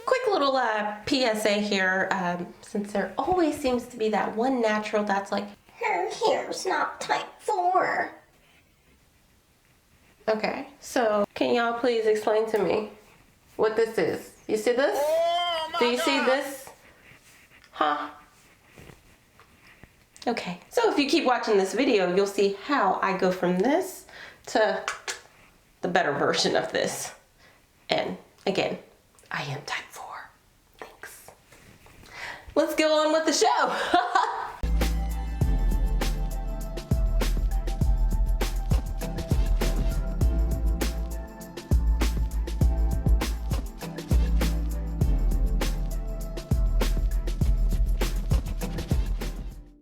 Quick little PSA here, since there always seems to be that one natural that's like, her hair's not type 4. Okay, so can y'all please explain to me what this is? You see this? Do you see this? Huh? Okay, so if you keep watching this video, you'll see how I go from this to the better version of this. And again, I am type 4. Thanks. Let's go on with the show.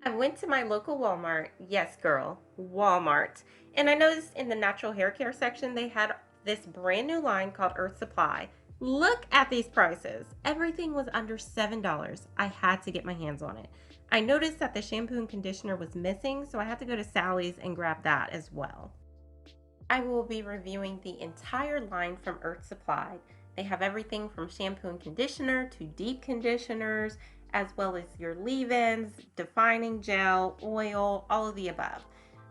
I went to my local Walmart, yes girl, Walmart, and I noticed in the natural hair care section they had this brand new line called Earth Supply. Look at these prices. Everything was under $7. I had to get my hands on it. I noticed that the shampoo and conditioner was missing, so I had to go to Sally's and grab that as well. I will be reviewing the entire line from Earth Supply. They have everything from shampoo and conditioner to deep conditioners, as well as your leave-ins, defining gel, oil, all of the above.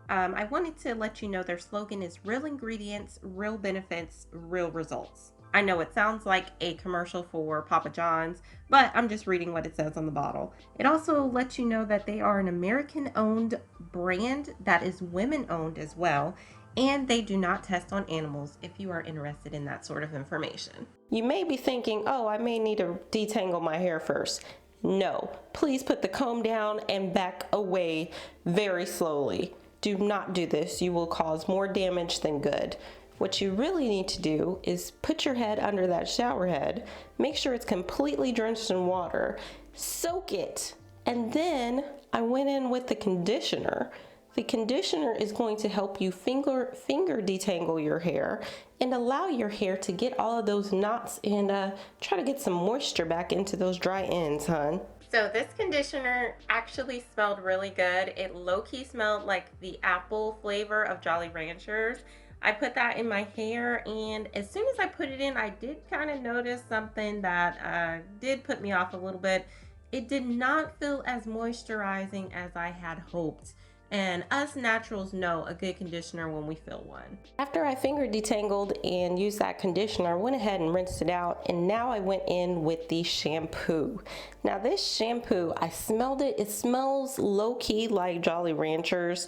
I wanted to let you know their slogan is real ingredients, real benefits, real results. I know it sounds like a commercial for Papa John's, but I'm just reading what it says on the bottle. It also lets you know that they are an American-owned brand that is women-owned as well, and they do not test on animals if you are interested in that sort of information. You may be thinking, oh, I may need to detangle my hair first. No, please put the comb down and back away very slowly. Do not do this. You will cause more damage than good. What you really need to do is put your head under that shower head, make sure it's completely drenched in water, soak it, and then I went in with the conditioner. The conditioner is going to help you finger detangle your hair and allow your hair to get all of those knots and try to get some moisture back into those dry ends, hon. So this conditioner actually smelled really good. It low-key smelled like the apple flavor of Jolly Ranchers. I put that in my hair, and as soon as I put it in, I did kind of notice something that did put me off a little bit. It did not feel as moisturizing as I had hoped. And us naturals know a good conditioner when we feel one. After I finger detangled and used that conditioner, I went ahead and rinsed it out, and now I went in with the shampoo. Now this shampoo, I smelled it. It smells low-key like Jolly Ranchers.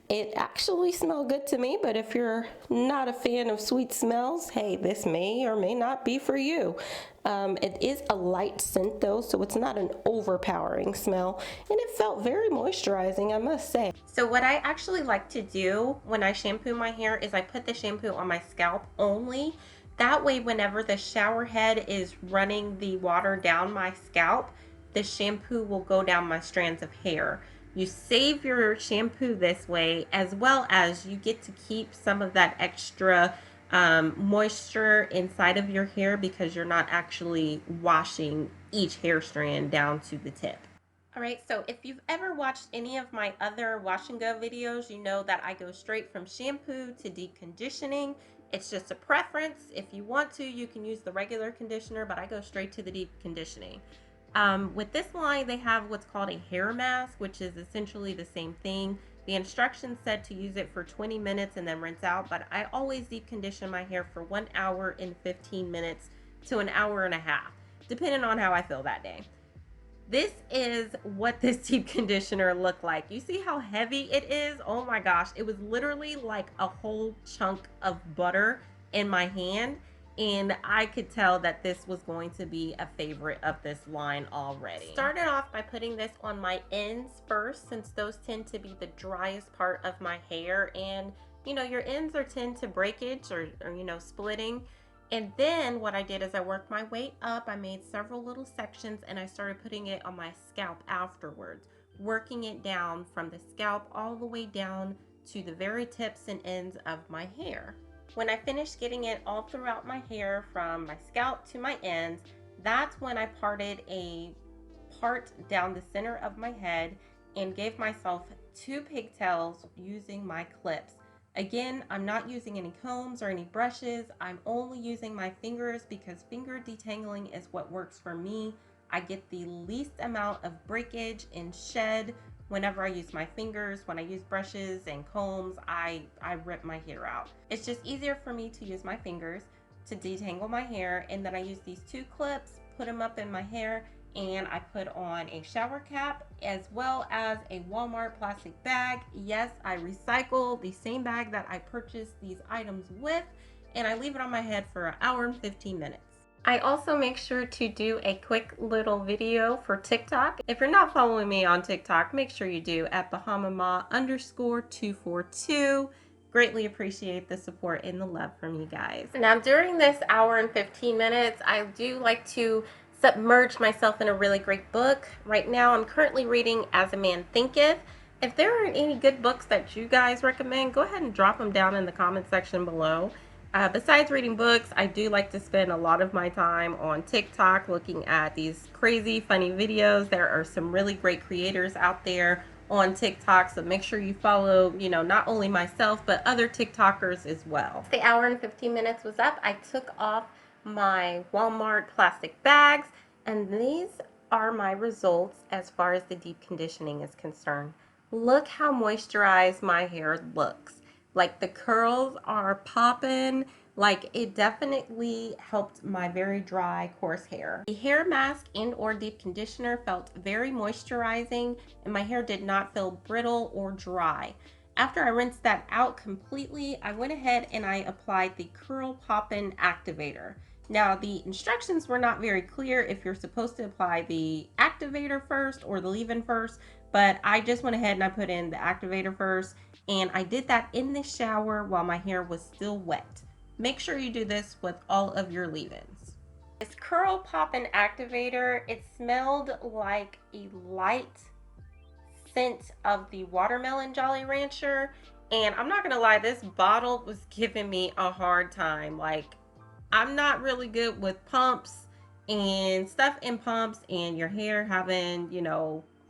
It actually smelled good to me, but if you're not a fan of sweet smells, hey, this may or may not be for you. It is a light scent though, so it's not an overpowering smell, and it felt very moisturizing, I must say. So what I actually like to do when I shampoo my hair is I put the shampoo on my scalp only. That way, whenever the shower head is running the water down my scalp, the shampoo will go down my strands of hair. You save your shampoo this way, as well as you get to keep some of that extra moisture inside of your hair because you're not actually washing each hair strand down to the tip. All right, so if you've ever watched any of my other wash and go videos, you know that I go straight from shampoo to deep conditioning. It's just a preference. If you want to, you can use the regular conditioner, but I go straight to the deep conditioning. With this line, they have what's called a hair mask, which is essentially the same thing. The instructions said to use it for 20 minutes and then rinse out, but I always deep condition my hair for 1 hour and 15 minutes to an hour and a half, depending on how I feel that day. This is what this deep conditioner looked like. You see how heavy it is? Oh my gosh, it was literally like a whole chunk of butter in my hand. And I could tell that this was going to be a favorite of this line already. Started off by putting this on my ends first, since those tend to be the driest part of my hair, and you know, your ends are tend to breakage or you know, splitting. And then what I did is I worked my way up. I made several little sections and I started putting it on my scalp afterwards, working it down from the scalp all the way down to the very tips and ends of my hair. When I finished getting it all throughout my hair from my scalp to my ends, that's when I parted a part down the center of my head and gave myself 2 pigtails using my clips. Again, I'm not using any combs or any brushes. I'm only using my fingers because finger detangling is what works for me. I get the least amount of breakage and shed whenever I use my fingers. When I use brushes and combs, I rip my hair out. It's just easier for me to use my fingers to detangle my hair, and then I use these two clips, put them up in my hair, and I put on a shower cap as well as a Walmart plastic bag. Yes, I recycle the same bag that I purchased these items with, and I leave it on my head for an hour and 15 minutes. I also make sure to do a quick little video for TikTok. If you're not following me on TikTok, make sure you do at Bahamian_242. Greatly appreciate the support and the love from you guys. Now, during this hour and 15 minutes, I do like to submerge myself in a really great book. Right now, I'm currently reading As a Man Thinketh. If there are any good books that you guys recommend, go ahead and drop them down in the comment section below. Besides reading books, I do like to spend a lot of my time on TikTok looking at these crazy, funny videos. There are some really great creators out there on TikTok, so make sure you follow, not only myself, but other TikTokers as well. The hour and 15 minutes was up. I took off my Walmart plastic bags, and these are my results as far as the deep conditioning is concerned. Look how moisturized my hair looks. Like, the curls are popping. Like, it definitely helped my very dry, coarse hair. The hair mask and or deep conditioner felt very moisturizing, and my hair did not feel brittle or dry. After I rinsed that out completely, I went ahead and I applied the Girllll Poppin Activator. Now, the instructions were not very clear if you're supposed to apply the activator first or the leave-in first, but I just went ahead and I put in the activator first, and I did that in the shower while my hair was still wet. Make sure you do this with all of your leave-ins. This Girllll Poppin Activator, it smelled like a light scent of the watermelon Jolly Rancher, and I'm not gonna lie, this bottle was giving me a hard time. Like, I'm not really good with pumps and stuff in pumps, and your hair having,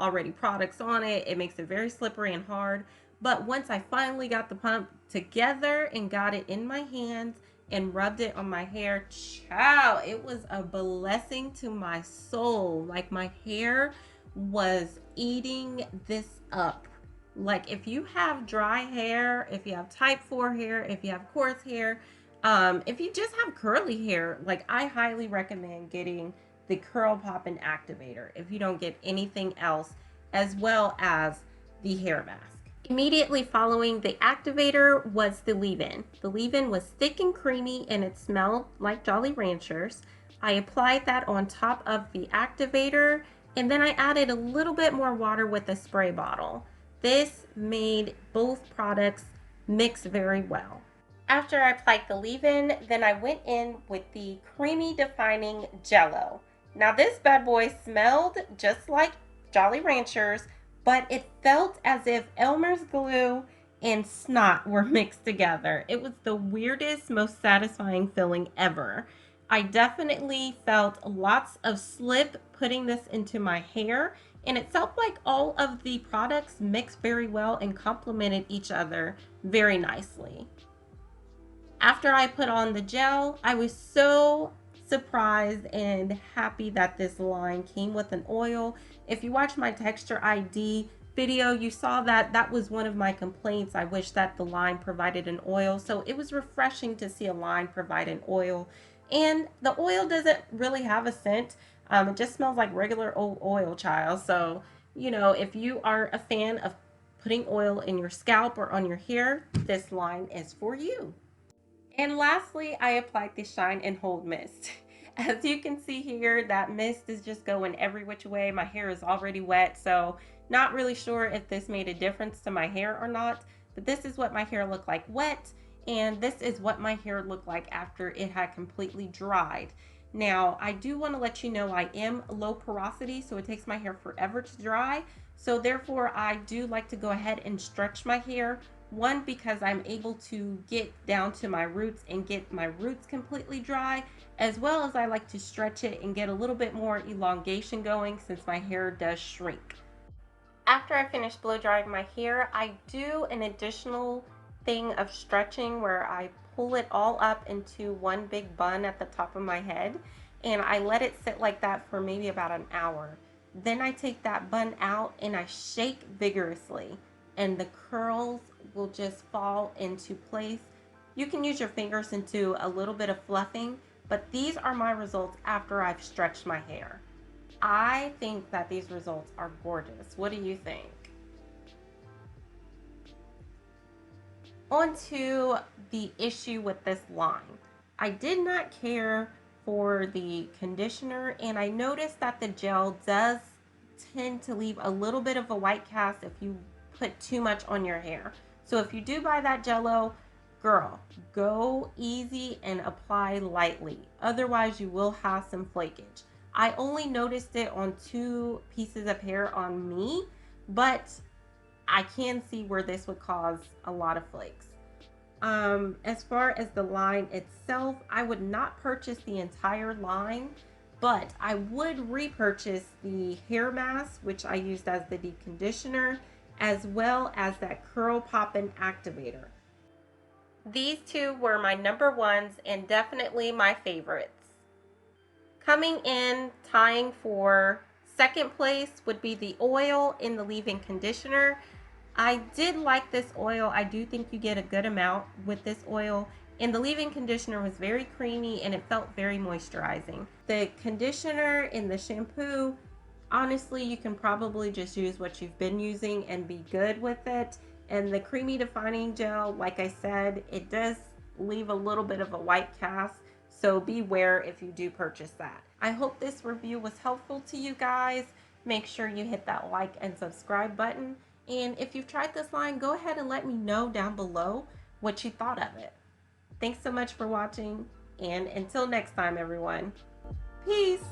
already products on it. It makes it very slippery and hard. But once I finally got the pump together and got it in my hands and rubbed it on my hair, ciao, it was a blessing to my soul. Like, my hair was eating this up. Like, if you have dry hair, if you have type 4 hair, if you have coarse hair, if you just have curly hair, like, I highly recommend getting the Girllll Poppin Activator if you don't get anything else, as well as the hair mask. Immediately following the activator was the leave-in. The leave-in was thick and creamy, and it smelled like Jolly Ranchers. I applied that on top of the activator, and then I added a little bit more water with a spray bottle. This made both products mix very well. After I applied the leave-in, then I went in with the creamy defining Gell-O. Now, this bad boy smelled just like Jolly Ranchers, but it felt as if Elmer's glue and snot were mixed together. It was the weirdest, most satisfying feeling ever. I definitely felt lots of slip putting this into my hair, and it felt like all of the products mixed very well and complemented each other very nicely. After I put on the gel, I was so surprised and happy that this line came with an oil. If you watch my texture ID video, you saw that that was one of my complaints. I wish that the line provided an oil. So it was refreshing to see a line provide an oil. And the oil doesn't really have a scent. It just smells like regular old oil, child. So, if you are a fan of putting oil in your scalp or on your hair, this line is for you. And lastly, I applied the Shine and Hold mist. As you can see here, that mist is just going every which way. My hair is already wet, so not really sure if this made a difference to my hair or not, but this is what my hair looked like wet, and this is what my hair looked like after it had completely dried. Now, I do want to let you know I am low porosity, so it takes my hair forever to dry. So therefore, I do like to go ahead and stretch my hair. One, because I'm able to get down to my roots and get my roots completely dry, as well as I like to stretch it and get a little bit more elongation going since my hair does shrink. After I finish blow drying my hair, I do an additional thing of stretching where I pull it all up into one big bun at the top of my head, and I let it sit like that for maybe about an hour. Then I take that bun out and I shake vigorously, and the curls will just fall into place. You can use your fingers and do a little bit of fluffing, but these are my results after I've stretched my hair. I think that these results are gorgeous. What do you think? On to the issue with this line. I did not care for the conditioner, and I noticed that the gel does tend to leave a little bit of a white cast if you put too much on your hair. So if you do buy that Gell-O, girl, go easy and apply lightly. Otherwise, you will have some flakage. I only noticed it on 2 pieces of hair on me, but I can see where this would cause a lot of flakes. As far as the line itself, I would not purchase the entire line, but I would repurchase the hair mask, which I used as the deep conditioner, as well as that curl Poppin activator. These 2 were my number ones and definitely my favorites. Coming in, tying for second place would be the oil in the leave-in conditioner. I did like this oil. I do think you get a good amount with this oil. And the leave-in conditioner was very creamy and it felt very moisturizing. The conditioner in the shampoo, honestly, you can probably just use what you've been using and be good with it. And the creamy defining gel, like I said, it does leave a little bit of a white cast. So beware if you do purchase that. I hope this review was helpful to you guys. Make sure you hit that like and subscribe button. And if you've tried this line, go ahead and let me know down below what you thought of it. Thanks so much for watching, and until next time, everyone. Peace!